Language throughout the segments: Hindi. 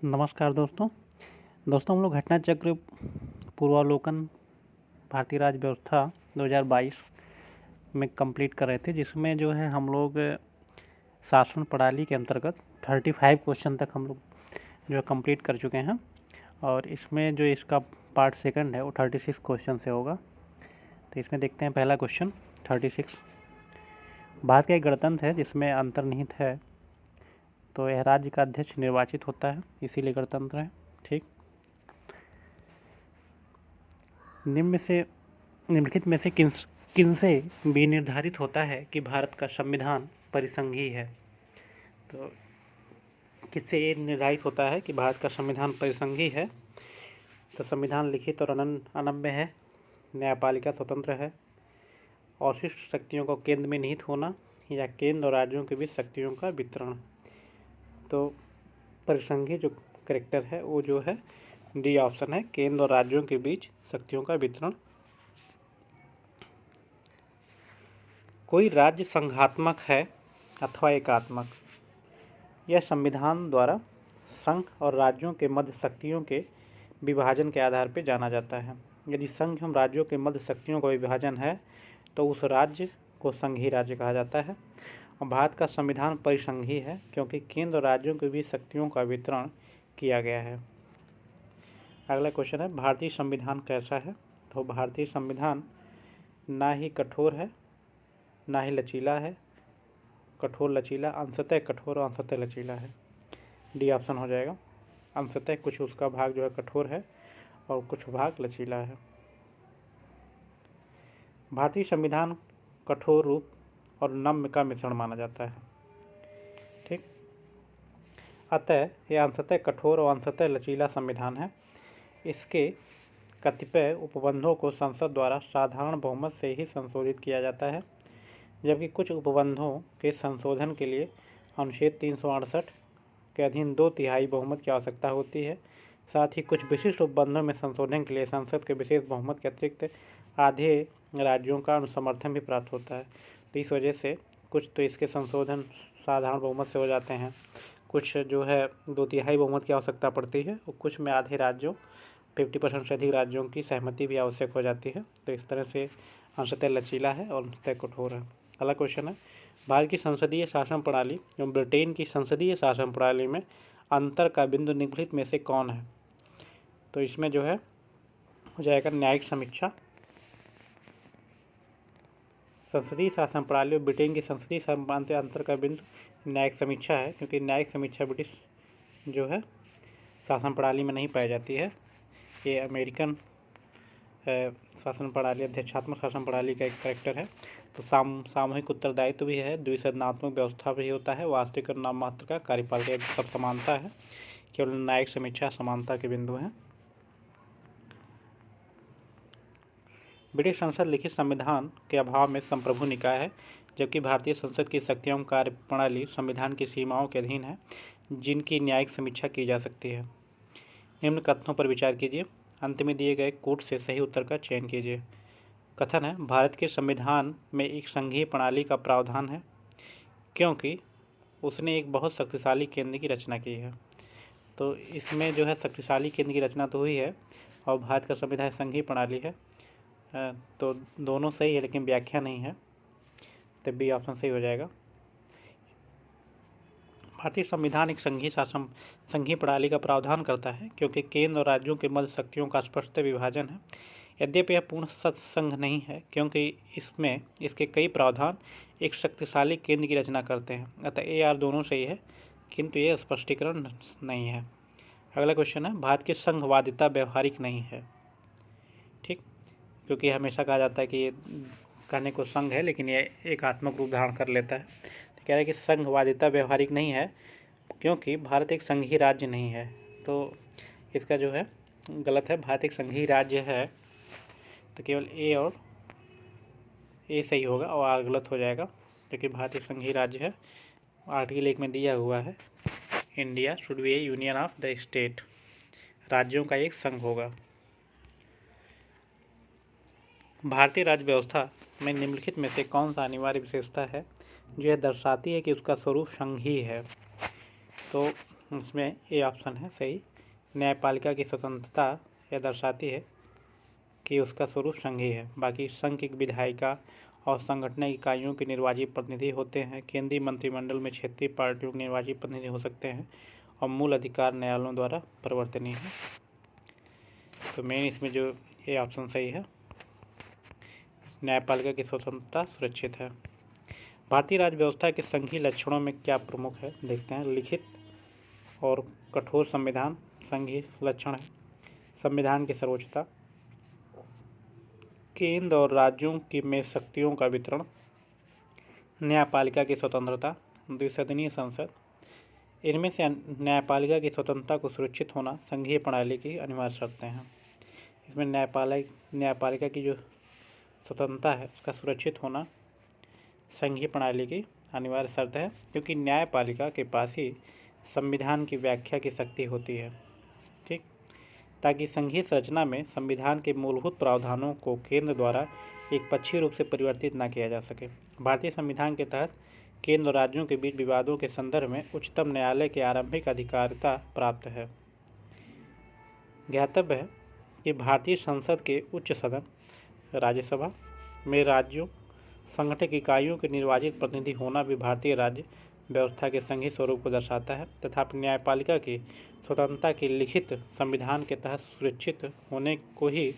नमस्कार दोस्तों हम लोग घटना चक्र पूर्वावलोकन भारतीय राज्य व्यवस्था 2022 में कंप्लीट कर रहे थे, जिसमें जो है हम लोग शासन प्रणाली के अंतर्गत 35 क्वेश्चन तक हम लोग जो है कंप्लीट कर चुके हैं। और इसमें जो इसका पार्ट सेकंड है वो 36 क्वेश्चन से होगा। तो इसमें देखते हैं पहला क्वेश्चन 36। भारत का एक गणतंत्र है जिसमें अंतर्निहित है, तो यह राज्य का अध्यक्ष निर्वाचित होता है, इसीलिए गणतंत्र है। ठीक। निम्नलिखित में से किनसे भी निर्धारित होता है कि भारत का संविधान परिसंघीय है। तो किससे ये निर्धारित होता है कि भारत का संविधान परिसंघीय है? तो संविधान लिखित और अनम्य है, न्यायपालिका स्वतंत्र है, अवशिष्ट शक्तियों को केंद्र में निहित होना, या केंद्र और राज्यों के बीच शक्तियों का वितरण। तो परिसंघीय जो करेक्टर है वो जो है डी ऑप्शन है, केंद्र और राज्यों के बीच शक्तियों का वितरण। कोई राज्य संघात्मक है अथवा एकात्मक, यह संविधान द्वारा संघ और राज्यों के मध्य शक्तियों के विभाजन के आधार पर जाना जाता है। यदि संघ एवं राज्यों के मध्य शक्तियों का विभाजन है तो उस राज्य को संघीय राज्य कहा जाता है। और भारत का संविधान परिसंघीय है क्योंकि केंद्र और राज्यों के बीच शक्तियों का वितरण किया गया है। अगला क्वेश्चन है, भारतीय संविधान कैसा है? तो भारतीय संविधान ना ही कठोर है ना ही लचीला है, कठोर लचीला, अंशतः कठोर और अंशतः लचीला है। डी ऑप्शन हो जाएगा। अंशतः कुछ उसका भाग जो है कठोर है और कुछ भाग लचीला है। भारतीय संविधान कठोर रूप और नम्य का मिश्रण माना जाता है। ठीक। अतः यह अंशतः कठोर और अंशतः लचीला संविधान है। इसके कतिपय उपबंधों को संसद द्वारा साधारण बहुमत से ही संशोधित किया जाता है, जबकि कुछ उपबंधों के संशोधन के लिए अनुच्छेद 368 के अधीन 2/3 बहुमत की आवश्यकता होती है। साथ ही कुछ विशिष्ट उपबंधों में संशोधन के लिए संसद के विशेष बहुमत के अतिरिक्त आधे राज्यों का अनुसमर्थन भी प्राप्त होता है। तो इस वजह से कुछ तो इसके संशोधन साधारण बहुमत से हो जाते हैं, कुछ जो है 2/3 बहुमत की आवश्यकता पड़ती है, और कुछ में आधे राज्यों 50% से अधिक राज्यों की सहमति भी आवश्यक हो जाती है। तो इस तरह से अंशतः लचीला है और अंशतः कठोर है। अगला क्वेश्चन है, भारत की संसदीय शासन प्रणाली एवं ब्रिटेन की संसदीय शासन प्रणाली में अंतर का बिंदु निम्नलिखित में से कौन है? तो इसमें जो है हो जाएगा न्यायिक समीक्षा। संसदीय शासन प्रणाली और ब्रिटेन की संसदीय शासन अंतर का बिंदु न्यायिक समीक्षा है, क्योंकि न्यायिक समीक्षा ब्रिटिश जो है शासन प्रणाली में नहीं पाई जाती है। ये अमेरिकन शासन प्रणाली, अध्यक्षात्मक शासन प्रणाली का एक कैरेक्टर है। तो सामूहिक उत्तरदायित्व भी है, द्विसदनात्मक व्यवस्था भी होता है, वास्तविक और नाममात्र का कार्यपालिका सब समानता है, केवल न्यायिक समीक्षा समानता के बिंदु हैं। ब्रिटिश संसद लिखित संविधान के अभाव में संप्रभु निकाय है, जबकि भारतीय संसद की शक्तियों कार्य प्रणाली संविधान की सीमाओं के अधीन है, जिनकी न्यायिक समीक्षा की जा सकती है। निम्न कथनों पर विचार कीजिए, अंत में दिए गए कोट से सही उत्तर का चयन कीजिए। कथन है, भारत के संविधान में एक संघीय प्रणाली का प्रावधान है क्योंकि उसने एक बहुत शक्तिशाली केंद्र की रचना की है। तो इसमें जो है शक्तिशाली केंद्र की रचना तो हुई है, और भारत का संविधान संघीय प्रणाली है, तो दोनों सही है लेकिन व्याख्या नहीं है, तब भी ऑप्शन सही हो जाएगा। भारतीय संविधान एक संघीय प्रणाली का प्रावधान करता है क्योंकि केंद्र और राज्यों के मध्य शक्तियों का स्पष्ट विभाजन है। यद्यपि यह पूर्ण संघ नहीं है क्योंकि इसमें इसके कई प्रावधान एक शक्तिशाली केंद्र की रचना करते हैं, अतः ए आर दोनों सही है, किंतु यह स्पष्टीकरण नहीं है। अगला क्वेश्चन है, भारत की संघवादिता व्यवहारिक नहीं है। ठीक, क्योंकि हमेशा कहा जाता है कि ये कहने को संघ है लेकिन ये एकात्मक रूप धारण कर लेता है। तो कह रहे हैं कि संघवादिता व्यवहारिक नहीं है क्योंकि भारत एक संघीय राज्य नहीं है। तो इसका जो है गलत है, भारत एक संघीय राज्य है, तो केवल ए और ए सही होगा और आर गलत हो जाएगा, क्योंकि भारत एक संघीय राज्य है। आर्टिकल 1 में दिया हुआ है, India should be A union of the state, राज्यों का एक संघ होगा। भारतीय राज्य व्यवस्था में निम्नलिखित में से कौन सा अनिवार्य विशेषता है जो यह दर्शाती है कि उसका स्वरूप संघीय है? तो इसमें ए ऑप्शन है सही। न्यायपालिका की स्वतंत्रता यह दर्शाती है कि उसका स्वरूप संघ ही है। बाकी संघ की विधायिका और संगठनिक इकाइयों के निर्वाचित प्रतिनिधि होते हैं। केंद्रीय मंत्रिमंडल में क्षेत्रीय पार्टियों के निर्वाचित प्रतिनिधि हो सकते हैं और मूल अधिकार न्यायालयों द्वारा परिवर्तनीय है। तो मेन इसमें जो ये ऑप्शन सही है, न्यायपालिका की स्वतंत्रता सुरक्षित है। भारतीय राज्य व्यवस्था के संघीय लक्षणों में क्या प्रमुख है देखते हैं। लिखित और कठोर संविधान संघीय लक्षण है। संविधान की सर्वोच्चता, केंद्र और राज्यों की में शक्तियों का वितरण, न्यायपालिका की स्वतंत्रता, द्विसदनीय संसद। इनमें से न्यायपालिका की स्वतंत्रता को सुरक्षित होना संघीय प्रणाली की अनिवार्य शर्तें हैं। इसमें न्यायपालिका की जो स्वतंत्रता है उसका सुरक्षित होना संघीय प्रणाली की अनिवार्य शर्त है, क्योंकि न्यायपालिका के पास ही संविधान की व्याख्या की शक्ति होती है। ठीक, ताकि संघीय संरचना में संविधान के मूलभूत प्रावधानों को केंद्र द्वारा एक पक्षीय रूप से परिवर्तित न किया जा सके। भारतीय संविधान के तहत केंद्र और राज्यों के बीच विवादों के संदर्भ में उच्चतम न्यायालय की आरंभिक अधिकारिता प्राप्त है। ज्ञातव्य है कि भारतीय संसद के उच्च सदन राज्यसभा में राज्यों संगठित इकाइयों के निर्वाचित प्रतिनिधि होना भी भारतीय राज्य व्यवस्था के संघीय स्वरूप को दर्शाता है, तथा न्यायपालिका की स्वतंत्रता की लिखित संविधान के तहत सुरक्षित होने को ही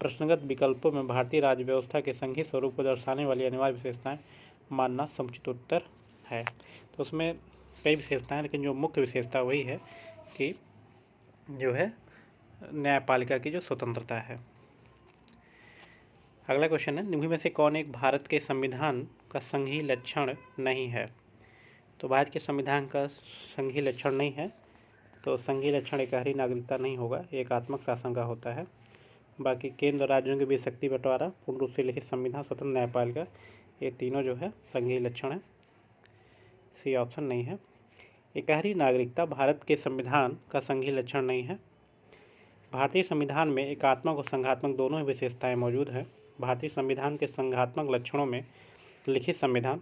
प्रश्नगत विकल्पों में भारतीय राज्य व्यवस्था के संघीय स्वरूप को दर्शाने वाली अनिवार्य विशेषताएं मानना समुचित उत्तर है। तो उसमें कई विशेषताएं, लेकिन जो मुख्य विशेषता वही है कि जो है न्यायपालिका की जो स्वतंत्रता है। अगला क्वेश्चन है, निम्न में से कौन एक भारत के संविधान का संघीय लक्षण नहीं है। तो भारत के संविधान का संघीय लक्षण नहीं है, तो संघीय लक्षण एकहरी नागरिकता नहीं होगा, एकात्मक शासन का होता है। बाकी केंद्र और राज्यों के बीच शक्ति बंटवारा, पूर्ण रूप से लिखित संविधान, स्वतंत्र न्यायपालिका, ये तीनों जो है संघीय लक्षण है। सी ऑप्शन नहीं है। एकहरी नागरिकता भारत के संविधान का संघीय लक्षण नहीं है। भारतीय संविधान में एकात्मक और संघात्मक दोनों ही विशेषताएं मौजूद हैं। भारतीय संविधान के संघात्मक लक्षणों में लिखित संविधान,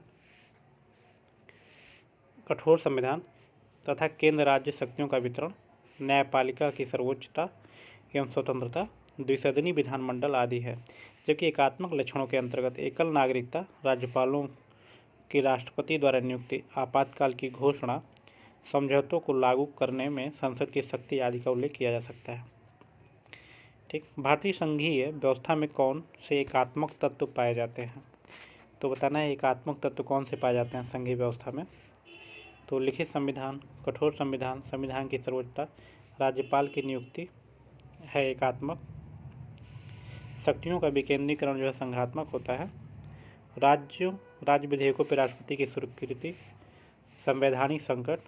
कठोर संविधान तथा केंद्र राज्य शक्तियों का वितरण, न्यायपालिका की सर्वोच्चता एवं स्वतंत्रता, द्विसदनीय विधानमंडल आदि है। जबकि एकात्मक लक्षणों के अंतर्गत एकल नागरिकता, राज्यपालों की राष्ट्रपति द्वारा नियुक्ति, आपातकाल की घोषणा, समझौतों को लागू करने में संसद की शक्ति आदि का उल्लेख किया जा सकता है। ठीक, भारतीय संघीय व्यवस्था में कौन से एकात्मक तत्व पाए जाते हैं। तो बताना है एकात्मक तत्व कौन से पाए जाते हैं संघीय व्यवस्था में। तो लिखित संविधान, कठोर संविधान, संविधान की सर्वोच्चता, राज्यपाल की नियुक्ति है एकात्मक, शक्तियों का विकेंद्रीकरण जो है संघात्मक होता है, राज्य विधेयकों पर राष्ट्रपति की स्वीकृति, संवैधानिक संकट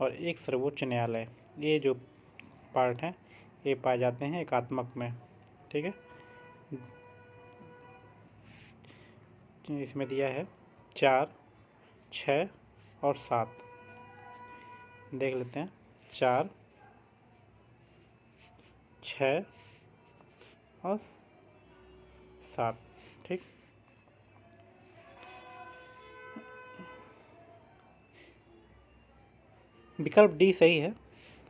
और एक सर्वोच्च न्यायालय, ये जो पार्ट हैं ये पाए जाते हैं एकात्मक में। ठीक है, इसमें दिया है 4, 6 और 7। देख लेते हैं 4, 6 और 7। ठीक, विकल्प डी सही है।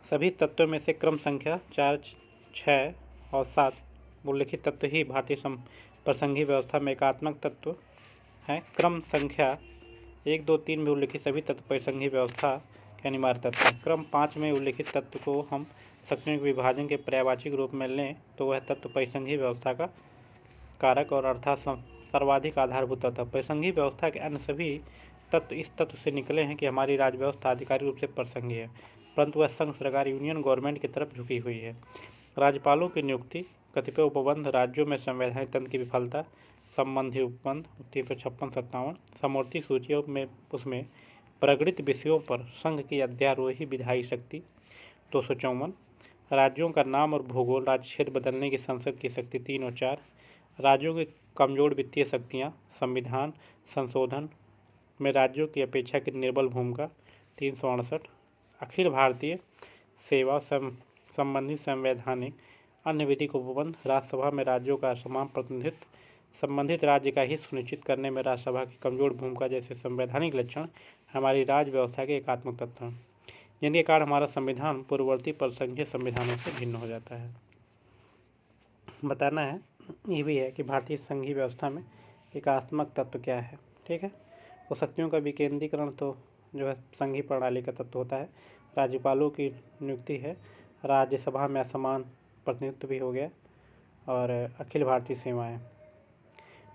सभी तत्वों में से क्रम संख्या 4, 6 और 7 उल्लिखित तत्व ही भारतीय प्रसंघीय व्यवस्था में एकात्मक तत्व हैं। क्रम संख्या 1, 2, 3 में उल्लिखित सभी तत्व परिसंघीय व्यवस्था के अनिवार्य तत्व हैं। क्रम 5 में उल्लिखित तत्व को हम शक्तियों के विभाजन के पर्यायवाची रूप में लें तो वह तत्व परिसंघीय व्यवस्था का कारक और अर्थात सर्वाधिक आधारभूत तत्व। परिसंघीय व्यवस्था के अन्य सभी तत्व इस तत्व से निकले हैं कि हमारी राज्य व्यवस्था आधिकारिक रूप से प्रसंघीय है, परंतु वह संघ सरकार यूनियन गवर्नमेंट की तरफ झुकी हुई है। राज्यपालों की नियुक्ति, कतिपय उपबंध, राज्यों में संवैधानिक तंत्र की विफलता संबंधी उपबंध 356-57, समवर्ती सूचियों में उसमें प्रगणित विषयों पर संघ की अध्यारोही विधायी शक्ति 254, राज्यों का नाम और भूगोल, राज्य क्षेत्र बदलने की संसद की शक्ति 3 और 4, राज्यों की कमजोर वित्तीय शक्तियाँ, संविधान संशोधन में राज्यों की अपेक्षाकृत निर्बल भूमिका 368, अखिल भारतीय सेवा संबंधी संवैधानिक अन्य विधिक उपबंध, राज्यसभा में राज्यों का समान प्रतिनिधित्व, संबंधित राज्य का हित सुनिश्चित करने में राज्यसभा की कमजोर भूमिका जैसे संवैधानिक लक्षण हमारी राज्य व्यवस्था के एकात्मक तत्व हैं, जिनके कारण हमारा संविधान पूर्ववर्ती परिसंघीय संविधानों से भिन्न हो जाता है। बताना है ये भी है कि भारतीय संघीय व्यवस्था में एकात्मक तत्व क्या है। ठीक है, तो शक्तियों का विकेंद्रीकरण तो जो है संघीय प्रणाली का तत्व होता है। राज्यपालों की नियुक्ति है, राज्यसभा में असमान प्रतिनिधित्व भी हो गया, और अखिल भारतीय सेवाएं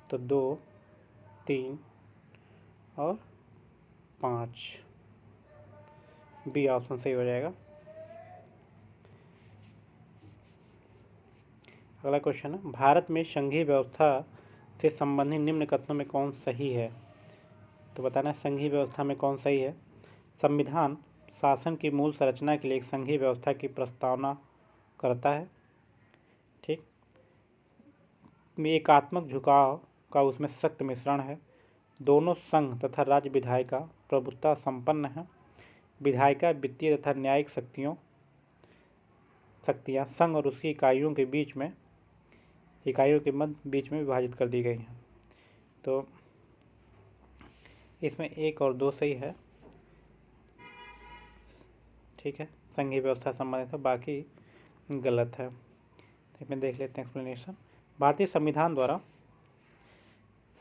तो 2, 3 और 5, बी ऑप्शन सही हो जाएगा। अगला क्वेश्चन है, भारत में संघीय व्यवस्था से संबंधित निम्न कथनों में कौन सही है। तो बताना है संघीय व्यवस्था में कौन सही है। संविधान शासन की मूल संरचना के लिए एक संघीय व्यवस्था की प्रस्तावना करता है। ठीक, एकात्मक झुकाव का उसमें सख्त मिश्रण है। दोनों संघ तथा राज्य विधायिका प्रभुत्व संपन्न है। विधायिका वित्तीय तथा न्यायिक शक्तियाँ संघ और उसकी इकाइयों के मध्य बीच में विभाजित कर दी गई हैं। तो इसमें 1 और 2 सही है। ठीक है, संघीय व्यवस्था संबंधित है, बाकी गलत है। इसमें देख लेते हैं एक्सप्लेनेशन। भारतीय संविधान द्वारा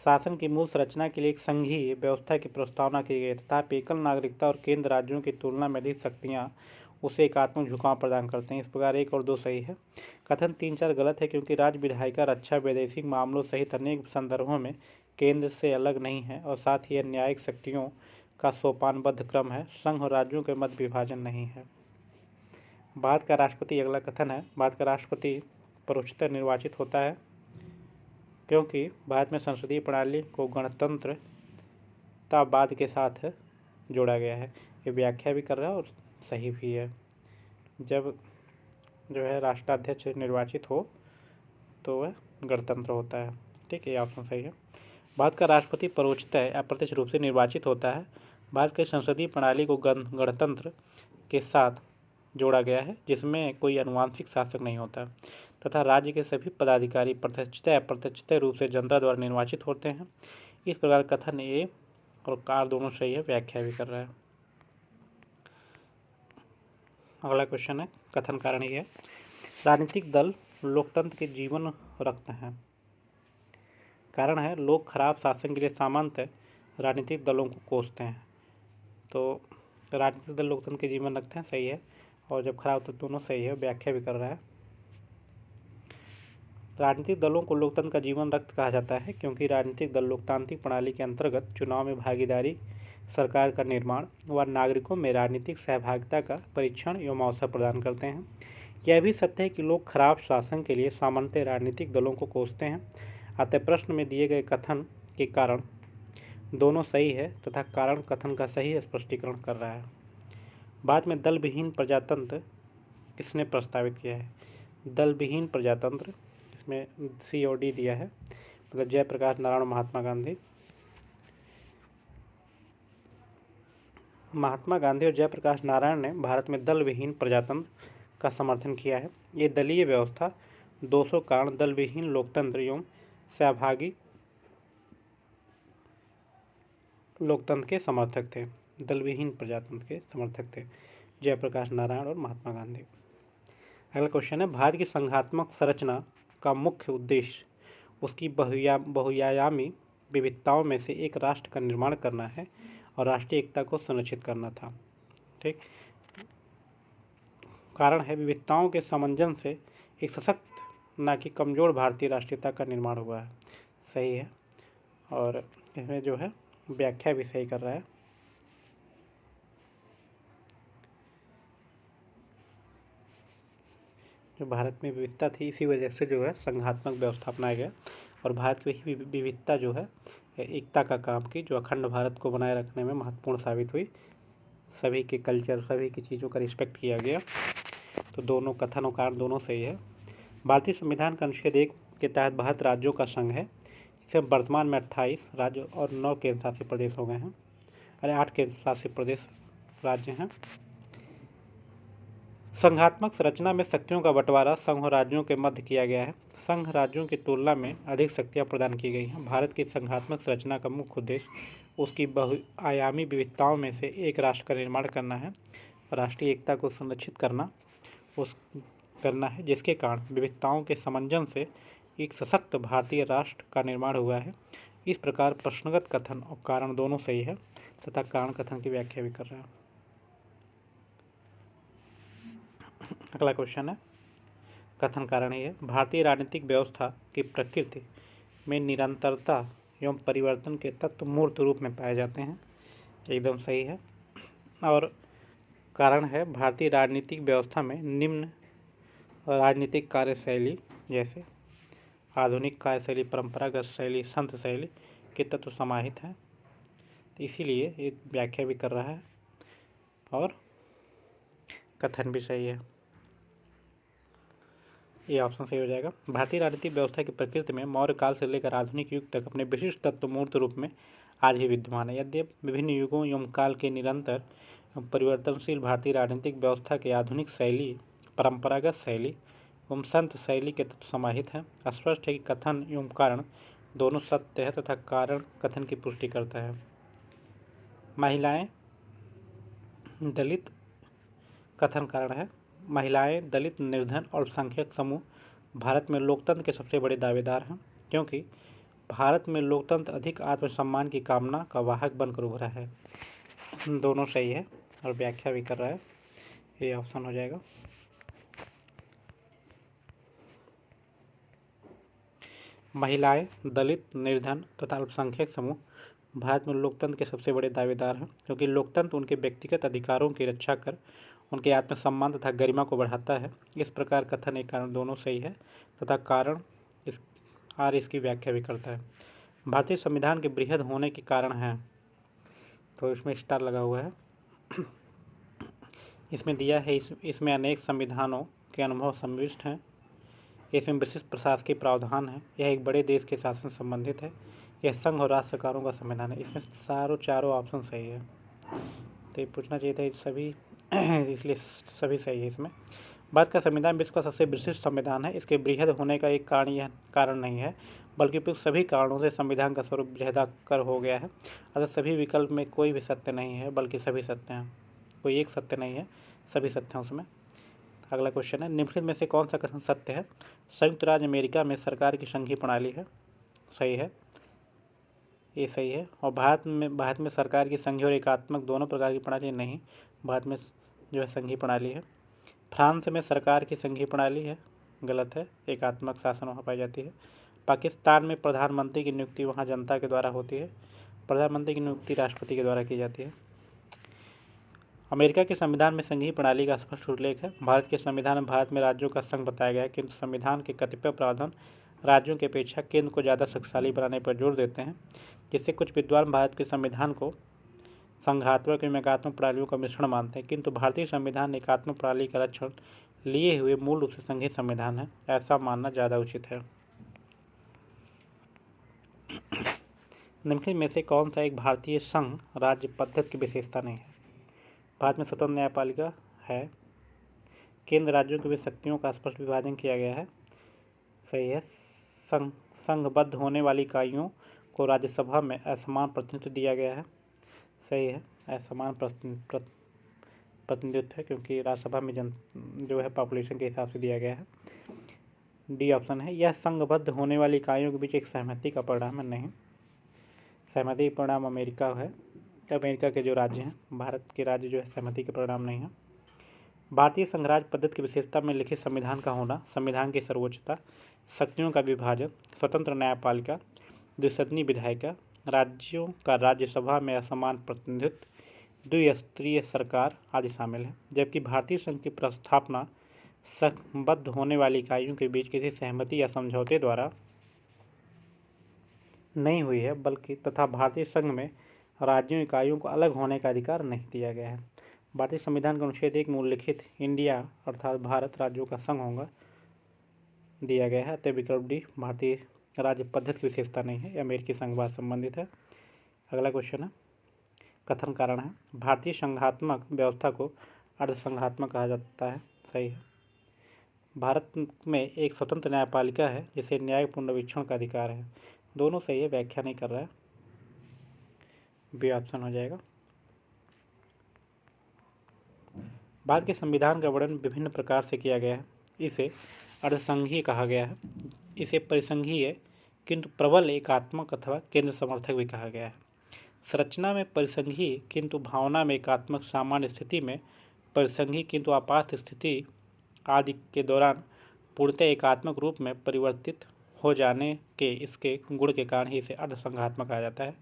शासन की मूल संरचना के लिए एक संघीय व्यवस्था की प्रस्तावना की गई तथा एकल नागरिकता और केंद्र राज्यों की तुलना में अधिक शक्तियाँ उसे एकात्मक झुकाव प्रदान करते हैं। इस प्रकार 1 और 2 सही है। कथन 3, 4 गलत है, क्योंकि राज्य विधायिका रक्षा, वैदेशिक मामलों सहित अनेक संदर्भों में केंद्र से अलग नहीं है, और साथ ही यह न्यायिक शक्तियों का सोपानबद्ध क्रम है। संघ और राज्यों के मध्य विभाजन नहीं है। भारत का राष्ट्रपति, अगला कथन है, भारत का राष्ट्रपति परोक्षतः निर्वाचित होता है, क्योंकि भारत में संसदीय प्रणाली को गणतंत्रतावाद के साथ जोड़ा गया है। ये व्याख्या भी कर रहा है और सही भी है। जब जो है राष्ट्राध्यक्ष निर्वाचित हो तो वह गणतंत्र होता है। ठीक है, ये ऑप्शन सही है। भारत का राष्ट्रपति परोक्षतः अप्रत्यक्ष रूप से निर्वाचित होता है। भारत की संसदीय प्रणाली को गणतंत्र के साथ जोड़ा गया है, जिसमें कोई आनुवंशिक शासक नहीं होता, तथा राज्य के सभी पदाधिकारी प्रत्यक्षतः अप्रत्यक्षतः रूप से जनता द्वारा निर्वाचित होते हैं। इस प्रकार कथन ए और कार दोनों सही है, व्याख्या भी कर रहा है। अगला क्वेश्चन है, कथन कारण ये है, राजनीतिक दल लोकतंत्र के जीवन रखते हैं। कारण है, लोग खराब शासन के लिए सामान्यतः राजनीतिक दलों को कोसते हैं। तो राजनीतिक दल लोकतंत्र के जीवन रखते हैं, सही है, और जब खराब तो दोनों सही है, व्याख्या भी कर रहा है। राजनीतिक दलों को लोकतंत्र का जीवन रक्त कहा जाता है, क्योंकि राजनीतिक दल लोकतांत्रिक प्रणाली के अंतर्गत चुनाव में भागीदारी, सरकार का निर्माण व नागरिकों में राजनीतिक सहभागिता का परीक्षण एवं अवसर प्रदान करते हैं। यह भी सत्य है कि लोग खराब शासन के लिए सामान्यतः राजनीतिक दलों को कोसते हैं। अतः प्रश्न में दिए गए कथन के कारण दोनों सही है तथा कारण कथन का सही स्पष्टीकरण कर रहा है। भारत में दल विहीन प्रजातंत्र किसने प्रस्तावित किया है। दल विहीन प्रजातंत्र, इसमें सी और डी दिया है, मतलब जयप्रकाश नारायण, महात्मा गांधी और जयप्रकाश नारायण ने भारत में दल विहीन प्रजातंत्र का समर्थन किया है। ये दलीय व्यवस्था दोषों कारण दल विहीन लोकतंत्र एवं सहभागी लोकतंत्र के समर्थक थे। दल विहीन प्रजातंत्र के समर्थक थे जयप्रकाश नारायण और महात्मा गांधी। अगला क्वेश्चन है, भारत की संघात्मक संरचना का मुख्य उद्देश्य उसकी बहुआयामी विविधताओं में से एक राष्ट्र का निर्माण करना है और राष्ट्रीय एकता को संरक्षित करना था। ठीक, कारण है, विविधताओं के समंजन से एक सशक्त न कि कमजोर भारतीय राष्ट्रीयता का निर्माण हुआ है, सही है, और इसमें जो है व्याख्या भी सही कर रहा है। जो भारत में विविधता थी, इसी वजह से जो है संघात्मक व्यवस्था अपनाया गया, और भारत की वही विविधता जो है एकता का काम की, जो अखंड भारत को बनाए रखने में महत्वपूर्ण साबित हुई। सभी के कल्चर, सभी की चीज़ों का रिस्पेक्ट किया गया। तो दोनों कथन और कारण दोनों सही है। भारतीय संविधान का अनुच्छेद 1 के तहत भारत राज्यों का संघ है। इसे वर्तमान में 28 राज्य और 9 केंद्र शासित प्रदेश हो गए हैं, 8 केंद्र शासित प्रदेश राज्य हैं। संघात्मक संरचना में शक्तियों का बंटवारा संघ और राज्यों के मध्य किया गया है। संघ राज्यों की तुलना में अधिक शक्तियां प्रदान की गई हैं। भारत की संघात्मक संरचना का मुख्य उद्देश्य उसकी बहुआयामी विविधताओं में से एक राष्ट्र का निर्माण करना है, राष्ट्रीय एकता को संरक्षित करना है, जिसके कारण विविधताओं के समंजन से एक सशक्त भारतीय राष्ट्र का निर्माण हुआ है। इस प्रकार प्रश्नगत कथन और कारण दोनों सही है तथा कारण कथन की व्याख्या भी कर रहा है। अगला क्वेश्चन है, कथन कारण ही है, भारतीय राजनीतिक व्यवस्था की प्रकृति में निरंतरता एवं परिवर्तन के तत्व मूर्त रूप में पाए जाते हैं। एकदम सही है। और कारण है, भारतीय राजनीतिक व्यवस्था में निम्न राजनीतिक कार्यशैली जैसे आधुनिक कार्यशैली, परंपरागत शैली, संत शैली के तत्व समाहित हैं। तो इसीलिए ये व्याख्या भी कर रहा है और कथन भी सही है। ये ऑप्शन सही हो जाएगा। भारतीय राजनीतिक व्यवस्था की प्रकृति में मौर्य काल से लेकर आधुनिक युग तक अपने विशिष्ट तत्व मूर्त रूप में आज भी विद्यमान है। यद्यपि विभिन्न युगों एवं काल के निरंतर परिवर्तनशील भारतीय राजनीतिक व्यवस्था के आधुनिक शैली, परंपरागत शैली एवं संत शैली के तत्व समाहित हैं। स्पष्ट है कि कथन एवं कारण दोनों सत्य है तथा कारण कथन की पुष्टि करता है। महिलाएं दलित, कथन कारण है, महिलाएं, दलित, निर्धन और अल्पसंख्यक समूह भारत में लोकतंत्र के सबसे बड़े दावेदार हैं, क्योंकि भारत में लोकतंत्र अधिक आत्मसम्मान की कामना का वाहक बनकर उभरा है। दोनों सही है और व्याख्या भी कर रहा है। ये ऑप्शन हो जाएगा। महिलाएं, दलित, निर्धन तथा अल्पसंख्यक समूह भारत में लोकतंत्र के सबसे बड़े दावेदार हैं, क्योंकि लोकतंत्र उनके व्यक्तिगत अधिकारों की रक्षा कर उनके आत्मसम्मान तथा गरिमा को बढ़ाता है। इस प्रकार कथन एक कारण दोनों सही है तथा कारण इसकी व्याख्या भी करता है। भारतीय संविधान के बृहद होने के कारण है, तो इसमें स्टार लगा हुआ है। इसमें दिया है, इसमें अनेक संविधानों के अनुभव सम्मिलित हैं। इसमें विशिष्ट प्रशासकीय प्रावधान है। यह एक बड़े देश के शासन संबंधित है। यह संघ और राज्य सरकारों का संविधान है। इसमें चारों ऑप्शन सही है। तो ये पूछना चाहिए था सभी इसलिए सभी सही है। इसमें भारत का संविधान विश्व का सबसे विशिष्ट संविधान है। इसके बृहद होने का एक कारण यह कारण नहीं है, बल्कि उपयुक्त सभी कारणों से संविधान का स्वरूप बृहदाकार हो गया है। अतः सभी विकल्प में कोई भी सत्य नहीं है, बल्कि सभी सत्य हैं। कोई एक सत्य नहीं है, सभी सत्य हैं उसमें। अगला क्वेश्चन है, निम्नलिखित में से कौन सा कथन सत्य है? संयुक्त राज्य अमेरिका में सरकार की संघीय प्रणाली है। सही है, ये सही है। और भारत में सरकार की संघीय और एकात्मक दोनों प्रकार की प्रणाली नहीं, भारत में जो है संघीय प्रणाली है। फ्रांस में सरकार की संघीय प्रणाली है, गलत है, एकात्मक शासन वहाँ पाई जाती है। पाकिस्तान में प्रधानमंत्री की नियुक्ति वहाँ जनता के द्वारा होती है, प्रधानमंत्री की नियुक्ति राष्ट्रपति के द्वारा की जाती है। अमेरिका के संविधान में संघीय प्रणाली का स्पष्ट उल्लेख है। भारत के संविधान में भारत में राज्यों का संघ बताया गया है, किंतु संविधान के कतिपय प्रावधान राज्यों की अपेक्षा केंद्र को ज़्यादा शक्तिशाली बनाने पर जोर देते हैं, जिससे कुछ विद्वान भारत के संविधान को संघात्मक एवं एकात्मक प्रणालियों का मिश्रण मानते हैं, किंतु भारतीय संविधान एकात्मक प्रणाली का लक्षण लिए हुए मूल रूप से संघीय संविधान है। ऐसा मानना ज़्यादा उचित है। निम्नलिखित में से कौन सा एक भारतीय संघ राज्य पद्धति की विशेषता नहीं है? भारत में स्वतंत्र न्यायपालिका है। केंद्र राज्यों की भी शक्तियों का स्पष्ट विभाजन किया गया है। सही है। संघबद्ध होने वाली इकाइयों को राज्यसभा में असमान प्रतिनिधित्व दिया गया है। सही है, असमान प्रतिनिधित्व है, क्योंकि राज्यसभा में जो है पॉपुलेशन के हिसाब से दिया गया है। डी ऑप्शन है, यह संघबद्ध होने वाली इकाइयों के बीच एक सहमति का परिणाम है। नहीं, सहमति का परिणाम अमेरिका है। अमेरिका के जो राज्य हैं, भारत के राज्य जो है सहमति के परिणाम नहीं है। भारतीय संघराज्य पद्धति की विशेषता में लिखित संविधान का होना, संविधान की सर्वोच्चता, शक्तियों का विभाजन, स्वतंत्र न्यायपालिका, द्विसदनीय विधायिका, राज्यों का राज्यसभा में असमान प्रतिनिधित्व, द्विस्तरीय सरकार आदि शामिल है। जबकि भारतीय संघ की प्रस्थापना संघबद्ध होने वाली इकाइयों के बीच किसी सहमति या समझौते द्वारा नहीं हुई है, बल्कि तथा भारतीय संघ में राज्यों इकाइयों को अलग होने का अधिकार नहीं दिया गया है। भारतीय संविधान के अनुच्छेद 1 में उल्लिखित इंडिया अर्थात भारत राज्यों का संघ होगा दिया गया है। अतः विकल्प डी भारतीय राज्य पद्धति की विशेषता नहीं है, यह अमेरिकी संघवाद संबंधित है। अगला क्वेश्चन है, कथन कारण है, भारतीय संघात्मक व्यवस्था को अर्धसंघात्मक कहा जाता है। सही है। भारत में एक स्वतंत्र न्यायपालिका है जिसे न्याय पुनर्वीक्षण का अधिकार है। दोनों सही है, व्याख्या नहीं कर रहा है। बी ऑप्शन हो जाएगा। भारत के संविधान का वर्णन विभिन्न प्रकार से किया गया है। इसे अर्धसंघीय कहा गया है, इसे परिसंघीय किंतु प्रबल एकात्मक अथवा केंद्र समर्थक भी कहा गया है। संरचना में परिसंघीय किंतु भावना में एकात्मक, सामान्य स्थिति में परिसंघीय किंतु आपात स्थिति आदि के दौरान पूर्णतः एकात्मक रूप में परिवर्तित हो जाने के इसके गुण के कारण ही इसे अर्धसंघात्मक कहा जाता है।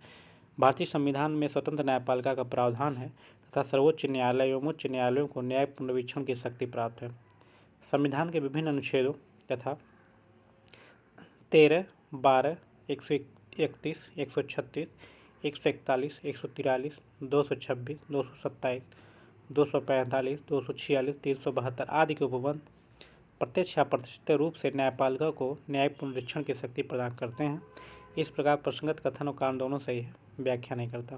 भारतीय संविधान में स्वतंत्र न्यायपालिका का प्रावधान है तथा सर्वोच्च न्यायालय एवं उच्च न्यायालयों को न्याय पुनरीक्षण की शक्ति प्राप्त है। संविधान के विभिन्न अनुच्छेदों तथा 13, 12, 131, 136, 141, 143, 226, 227, 245, 246, 372 आदि के उपबंध प्रत्यक्ष या अप्रत्यक्ष रूप से न्यायपालिका को न्याय पुनरीक्षण की शक्ति प्रदान करते हैं। इस प्रकार प्रसंगत कथन और कारण दोनों सही है, व्याख्या नहीं करता।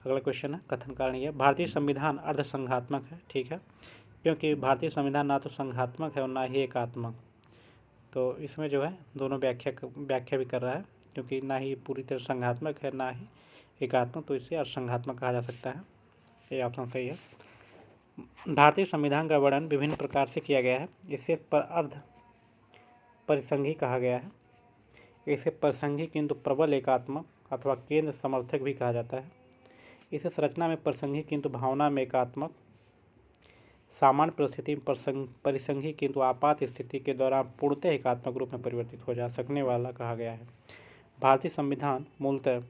अगला क्वेश्चन है कथन कारण यह, भारतीय संविधान अर्धसंघात्मक है। ठीक है, क्योंकि भारतीय संविधान ना तो संघात्मक है और ना ही एकात्मक, तो इसमें जो है दोनों व्याख्या भी कर रहा है, क्योंकि ना ही पूरी तरह संघात्मक है ना ही एकात्मक, तो इसे अर्धसंघात्मक कहा जा सकता है। ये ऑप्शन सही है। भारतीय संविधान का वर्णन विभिन्न प्रकार से किया गया है। इसे अर्ध परिसंघी कहा गया है, इसे परिसंघी किंतु प्रबल एकात्मक अथवा केंद्र समर्थक भी कहा जाता है। इसे संरचना में परिसंघी किंतु भावना में एकात्मक, सामान्य परिस्थिति में परिसंघी किंतु आपात स्थिति के दौरान पूर्णतः एकात्मक रूप में परिवर्तित हो जा सकने वाला कहा गया है। भारतीय संविधान मूलतः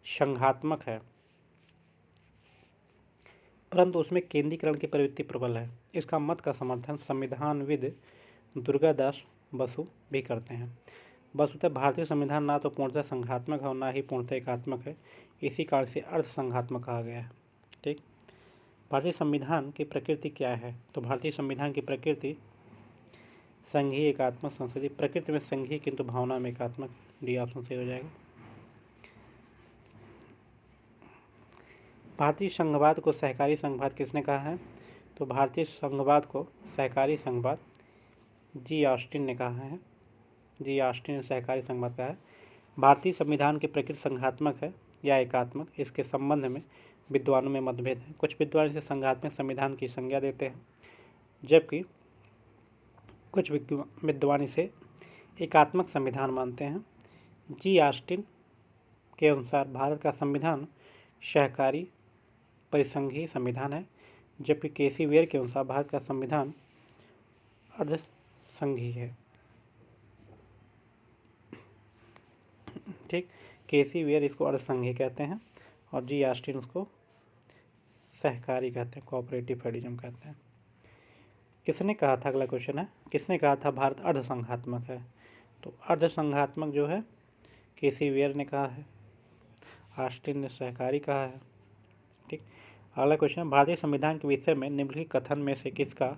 संघात्मक है, परंतु उसमें केंद्रीकरण की प्रवृत्ति प्रबल है। इसका मत का समर्थन संविधानविद दुर्गादास बसु भी करते हैं। वस्तुतः भारतीय संविधान ना तो पूर्णतः संघात्मक है और ना ही पूर्णतः एकात्मक है, इसी कारण से अर्धसंघात्मक कहा गया है। ठीक, भारतीय संविधान की प्रकृति क्या है? तो भारतीय संविधान की प्रकृति संघीय एकात्मक संसदीय, प्रकृति में संघीय किंतु भावना में एकात्मक, डी ऑप्शन सही हो जाएगा। भारतीय संघवाद को सहकारी संघवाद किसने कहा है? तो भारतीय संघवाद को सहकारी संघवाद जी ऑस्टिन ने कहा है। जी ऑस्टिन ने सहकारी संघवाद कहा है। भारतीय संविधान की प्रकृति संघात्मक है या एकात्मक, इसके संबंध में विद्वानों में मतभेद है। कुछ विद्वान इसे संघात्मक संविधान की संज्ञा देते हैं, जबकि कुछ विद्वान इसे एकात्मक संविधान मानते हैं। जी ऑस्टिन के अनुसार भारत का संविधान सहकारी परिसंघीय संविधान है, जबकि केसी वेयर के अनुसार भारत का संविधान अर्धसंघीय है। ठीक, केसी वेयर इसको अर्धसंघीय कहते हैं और जी ऑस्टिन उसको सहकारी कहते हैं, कोऑपरेटिव फेडरलिज्म कहते हैं। किसने कहा था, अगला क्वेश्चन है, किसने कहा था भारत अर्धसंघात्मक है? तो अर्धसंघात्मक जो है केसी वेयर ने कहा है, ऑस्टिन ने सहकारी कहा है। ठीक, अगला क्वेश्चन है, भारतीय संविधान के विषय में निम्नलिखित कथन में से किसका